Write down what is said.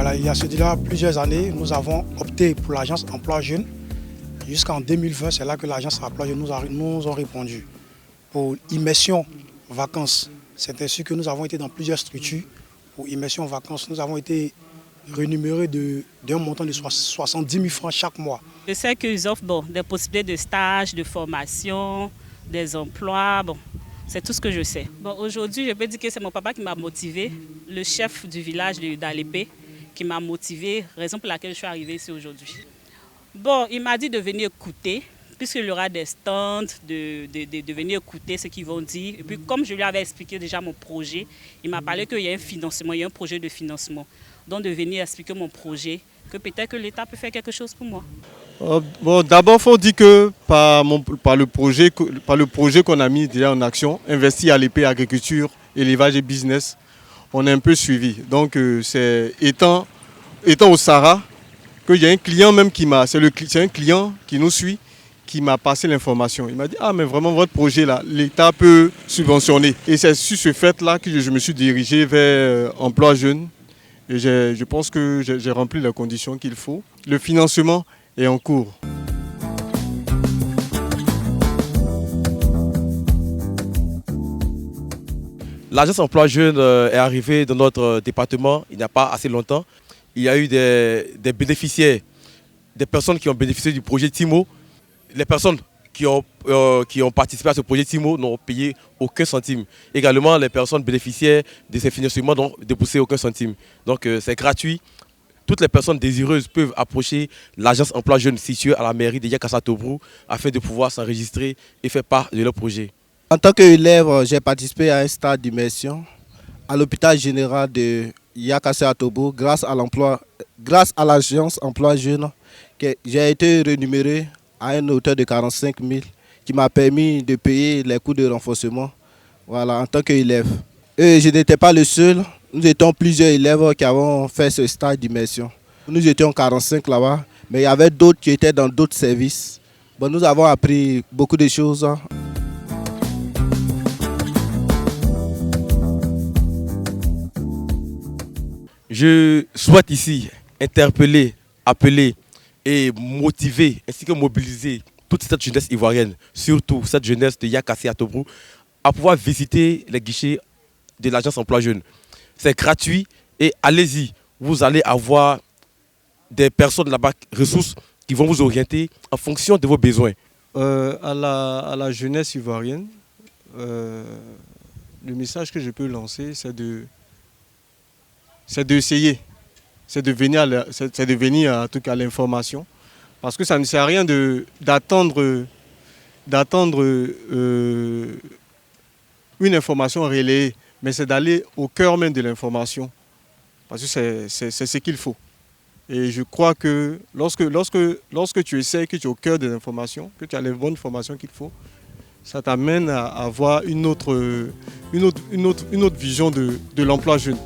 Voilà, il y a cela plusieurs années, nous avons opté pour l'agence Emploi Jeune. Jusqu'en 2020, c'est là que l'agence Emploi Jeune nous a répondu. Pour immersion vacances, c'est ainsi que nous avons été dans plusieurs structures. Pour immersion vacances, nous avons été rémunérés d'un montant de 70 000 francs chaque mois. Je sais qu'ils offrent des possibilités de stage, de formation, des emplois. C'est tout ce que je sais. Aujourd'hui, je peux dire que c'est mon papa qui m'a motivé, le chef du village d'Alépé, qui m'a motivé, raison pour laquelle je suis arrivée ici aujourd'hui. Il m'a dit de venir écouter, puisqu'il y aura des stands, de venir écouter ce qu'ils vont dire. Et puis comme je lui avais expliqué déjà mon projet, il m'a parlé qu'il y a un financement, il y a un projet de financement. Donc de venir expliquer mon projet, que peut-être que l'État peut faire quelque chose pour moi. D'abord, il faut dire que par le projet qu'on a mis déjà en action, Investi Alépé agriculture, élevage et business, on est un peu suivi. Donc c'est étant au Sahara, qu'il y a un client même c'est un client qui nous suit, qui m'a passé l'information. Il m'a dit, mais vraiment votre projet là, l'État peut subventionner. Et c'est sur ce fait là que je me suis dirigé vers Emploi Jeune. Et je pense que j'ai rempli les conditions qu'il faut. Le financement est en cours. L'agence Emploi Jeune est arrivée dans notre département il n'y a pas assez longtemps. Il y a eu des bénéficiaires, des personnes qui ont bénéficié du projet TIMO. Les personnes qui ont participé à ce projet TIMO n'ont payé aucun centime. Également, les personnes bénéficiaires de ces financements n'ont déboursé aucun centime. Donc c'est gratuit. Toutes les personnes désireuses peuvent approcher l'agence Emploi Jeune située à la mairie de Yakassatobrou afin de pouvoir s'enregistrer et faire part de leur projet. En tant qu'élève, j'ai participé à un stage d'immersion à l'hôpital général de Yakassatobrou grâce à l'agence Emploi Jeune. J'ai été rémunéré à une hauteur de 45 000 qui m'a permis de payer les coûts de renforcement en tant qu'élève. Et je n'étais pas le seul, nous étions plusieurs élèves qui avons fait ce stage d'immersion. Nous étions 45 là-bas, mais il y avait d'autres qui étaient dans d'autres services. Nous avons appris beaucoup de choses. Je souhaite ici interpeller, appeler et motiver ainsi que mobiliser toute cette jeunesse ivoirienne, surtout cette jeunesse de Yakassatobrou, à pouvoir visiter les guichets de l'agence Emploi Jeune. C'est gratuit et allez-y, vous allez avoir des personnes là-bas, ressources, qui vont vous orienter en fonction de vos besoins. À la jeunesse ivoirienne, le message que je peux lancer, c'est d'essayer, c'est de venir en tout cas à l'information. Parce que ça ne sert à rien d'attendre une information relayée, mais c'est d'aller au cœur même de l'information. Parce que c'est ce qu'il faut. Et je crois que lorsque tu essaies, que tu es au cœur de l'information, que tu as les bonnes informations qu'il faut, ça t'amène à avoir une autre vision de l'emploi jeune.